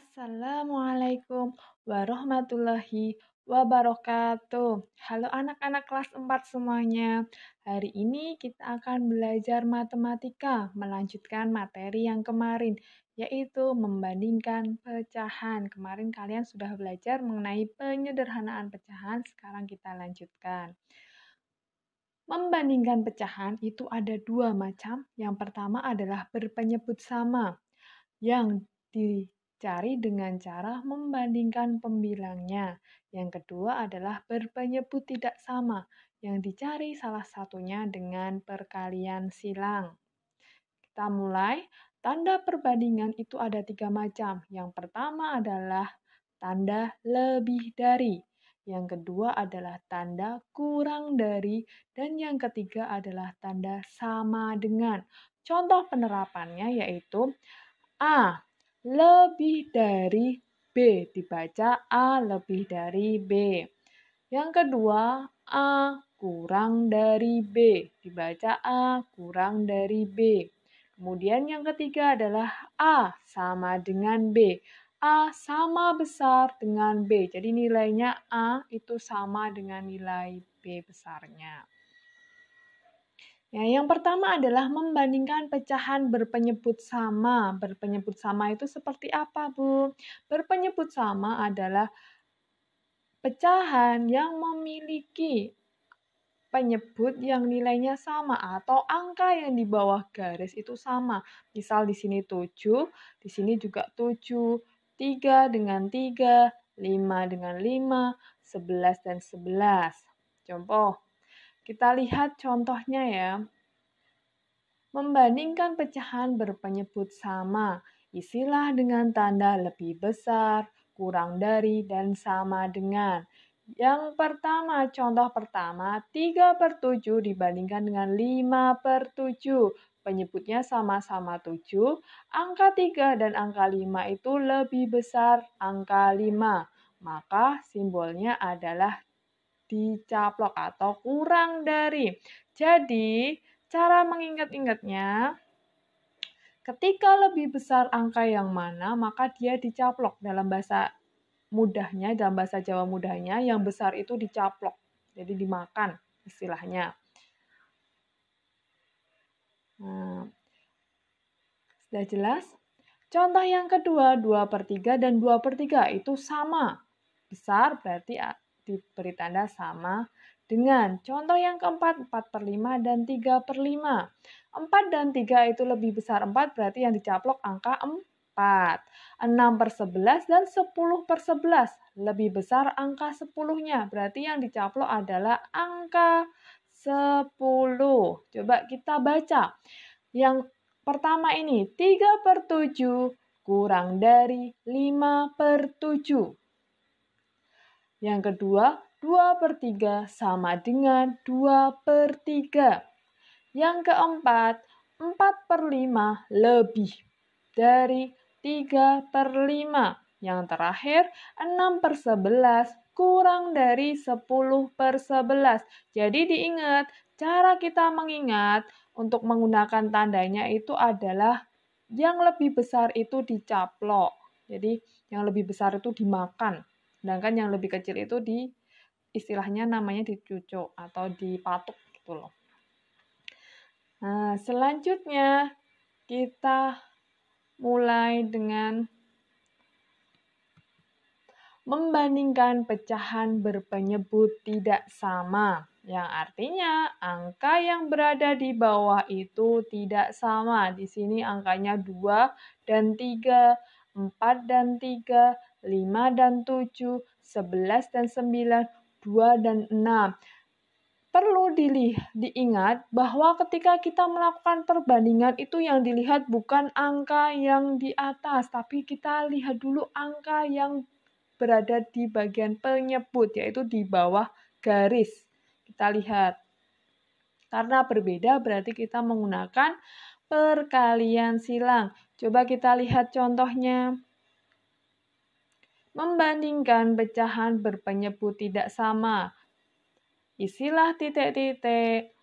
Assalamualaikum warahmatullahi wabarakatuh. Halo anak-anak kelas 4 semuanya. Hari ini kita akan belajar matematika, melanjutkan materi yang kemarin, yaitu membandingkan pecahan. Kemarin kalian sudah belajar mengenai penyederhanaan pecahan, sekarang kita lanjutkan. Membandingkan pecahan itu ada dua macam. Yang pertama adalah berpenyebut sama, yang dicari dengan cara membandingkan pembilangnya. Yang kedua adalah berpenyebut tidak sama, yang dicari salah satunya dengan perkalian silang. Kita mulai. Tanda perbandingan itu ada 3 macam. Yang pertama adalah tanda lebih dari. Yang kedua adalah tanda kurang dari. Dan yang ketiga adalah tanda sama dengan. Contoh penerapannya yaitu A lebih dari B, dibaca A lebih dari B. Yang kedua, A kurang dari B, dibaca A kurang dari B. Kemudian yang ketiga adalah A sama dengan B. A sama besar dengan B. Jadi nilainya A itu sama dengan nilai B besarnya. Ya, yang pertama adalah membandingkan pecahan berpenyebut sama. Berpenyebut sama itu seperti apa, Bu? Berpenyebut sama adalah pecahan yang memiliki penyebut yang nilainya sama atau angka yang di bawah garis itu sama. Misal di sini 7, di sini juga 7, 3 dengan 3, 5 dengan 5, 11 dan 11. Contoh, kita lihat contohnya ya. Membandingkan pecahan berpenyebut sama, isilah dengan tanda lebih besar, kurang dari, dan sama dengan. Yang pertama, contoh pertama, 3/7 dibandingkan dengan 5/7. Penyebutnya sama-sama 7, angka 3 dan angka 5 itu lebih besar angka 5. Maka simbolnya adalah dicaplok atau kurang dari. Jadi, cara mengingat-ingatnya, ketika lebih besar angka yang mana, maka dia dicaplok. Dalam bahasa mudahnya, dalam bahasa Jawa mudahnya, yang besar itu dicaplok. Jadi dimakan istilahnya. Nah, sudah jelas? Contoh yang kedua, 2/3 dan 2/3 itu sama. Besar berarti diberi tanda sama dengan. Contoh yang keempat, 4/5 dan 3/5. 4 dan 3 itu lebih besar 4, berarti yang dicaplok angka 4. 6/11 dan 10/11. Lebih besar angka 10-nya, berarti yang dicaplok adalah angka 10. Coba kita baca. Yang pertama ini, 3/7 kurang dari 5/7. Yang kedua, 2/3 sama dengan 2/3. Yang keempat, 4/5 lebih dari 3/5. Yang terakhir, 6/11 kurang dari 10/11. Jadi diingat, cara kita mengingat untuk menggunakan tandanya itu adalah yang lebih besar itu dicaplok. Jadi yang lebih besar itu dimakan. Sedangkan yang lebih kecil itu istilahnya namanya dicucuk atau dipatuk gitu loh. Nah, selanjutnya kita mulai dengan membandingkan pecahan berpenyebut tidak sama. Yang artinya angka yang berada di bawah itu tidak sama. Di sini angkanya 2 dan 3, 4 dan 3, 5 dan 7, 11 dan 9, 2 dan 6. Perlu diingat bahwa ketika kita melakukan perbandingan itu yang dilihat bukan angka yang di atas, tapi kita lihat dulu angka yang berada di bagian penyebut, yaitu di bawah garis. Kita lihat. Karena berbeda berarti kita menggunakan perkalian silang. Coba kita lihat contohnya. Membandingkan pecahan berpenyebut tidak sama. Isilah titik-titik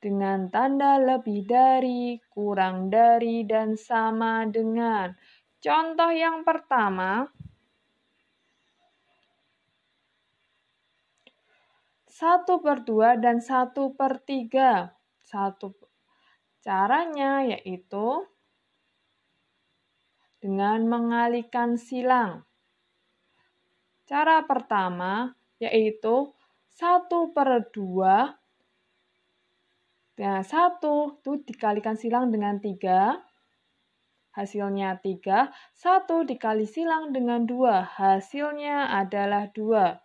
dengan tanda lebih dari, kurang dari, dan sama dengan. Contoh yang pertama, 1/2 dan 1/3. Caranya yaitu dengan mengalihkan silang. Cara pertama yaitu 1/2. Nah, 1 itu dikalikan silang dengan 3, hasilnya 3. 1 dikali silang dengan 2, hasilnya adalah 2.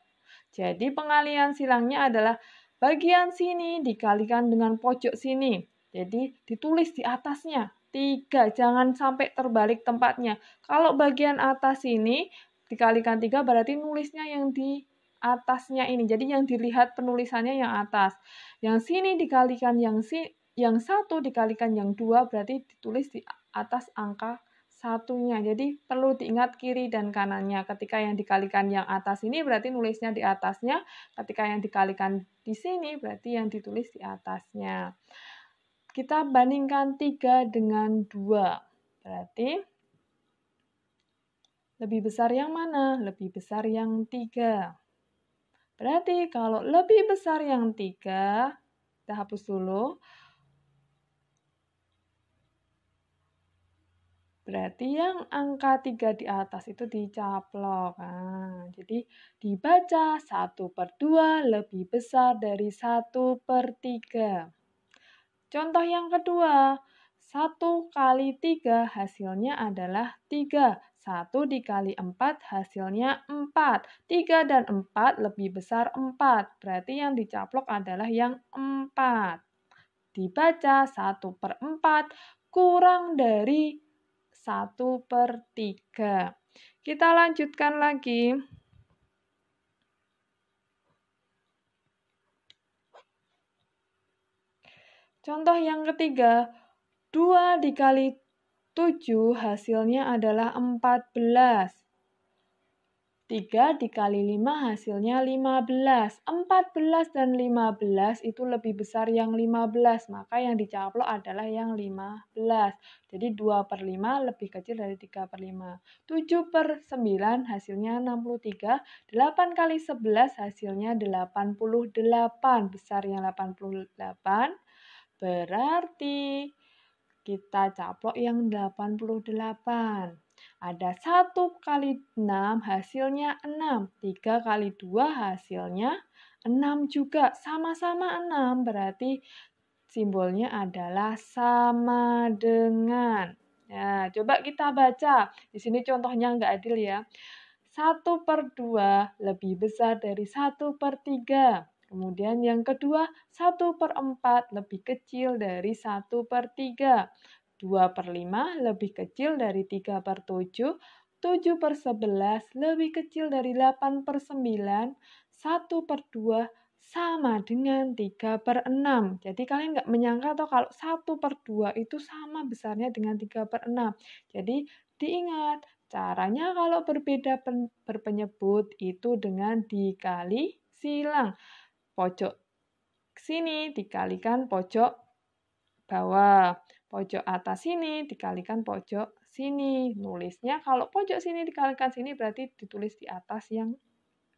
Jadi pengalihan silangnya adalah bagian sini dikalikan dengan pojok sini. Jadi ditulis di atasnya 3, jangan sampai terbalik tempatnya. Kalau bagian atas ini dikalikan 3 berarti nulisnya yang di atasnya ini. Jadi yang dilihat penulisannya yang atas. Yang sini dikalikan yang 1 dikalikan yang 2 berarti ditulis di atas angka satunya. Jadi perlu diingat kiri dan kanannya. Ketika yang dikalikan yang atas ini berarti nulisnya di atasnya. Ketika yang dikalikan di sini berarti yang ditulis di atasnya. Kita bandingkan 3 dengan 2. Berarti lebih besar yang mana? Lebih besar yang 3. Berarti kalau lebih besar yang 3, kita hapus dulu. Berarti yang angka 3 di atas itu dicaplok. Nah, jadi dibaca 1/2 lebih besar dari 1/3. Contoh yang kedua, 1 kali 3 hasilnya adalah 3. 1 dikali 4 hasilnya 4. 3 dan 4 lebih besar 4. Berarti yang dicaplok adalah yang 4. Dibaca 1/4 kurang dari 1/3. Kita lanjutkan lagi. Contoh yang ketiga, 2 dikali 7 hasilnya adalah 14. 3 dikali 5 hasilnya 15. 14 dan 15 itu lebih besar yang 15, maka yang dicaplok adalah yang 15. Jadi 2/5 lebih kecil dari 3/5. 7/9 hasilnya 63. 8 kali 11 hasilnya 88. Besar yang 88. Berarti kita caplok yang 88. Ada 1 kali 6 hasilnya 6. 3 kali 2 hasilnya 6 juga. Sama-sama 6. Berarti simbolnya adalah sama dengan. Nah, coba kita baca. Di sini contohnya nggak adil ya. 1/2 lebih besar dari 1/3. Kemudian yang kedua, 1/4 lebih kecil dari 1/3. 2/5 lebih kecil dari 3/7. 7/11 lebih kecil dari 8/9. 1/2 sama dengan 3/6. Jadi kalian nggak menyangka atau kalau 1/2 itu sama besarnya dengan 3/6. Jadi diingat, caranya kalau berbeda berpenyebut itu dengan dikali silang. Pojok sini dikalikan pojok bawah. Pojok atas sini dikalikan pojok sini. Nulisnya kalau pojok sini dikalikan sini berarti ditulis di atas yang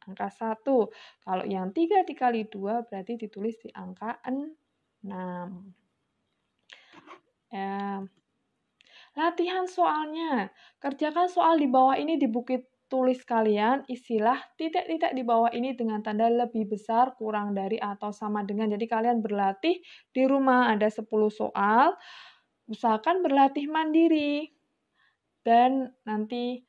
angka 1. Kalau yang 3 dikali 2 berarti ditulis di angka 6. Ya. Latihan soalnya. Kerjakan soal di bawah ini di buku tulis kalian, isilah titik-titik di bawah ini dengan tanda lebih besar, kurang dari, atau sama dengan. Jadi kalian berlatih di rumah ada 10 soal, usahakan berlatih mandiri. Dan nanti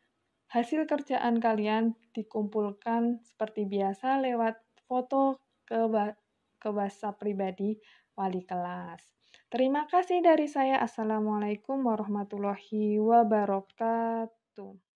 hasil kerjaan kalian dikumpulkan seperti biasa lewat foto ke WhatsApp pribadi wali kelas. Terima kasih dari saya. Assalamualaikum warahmatullahi wabarakatuh.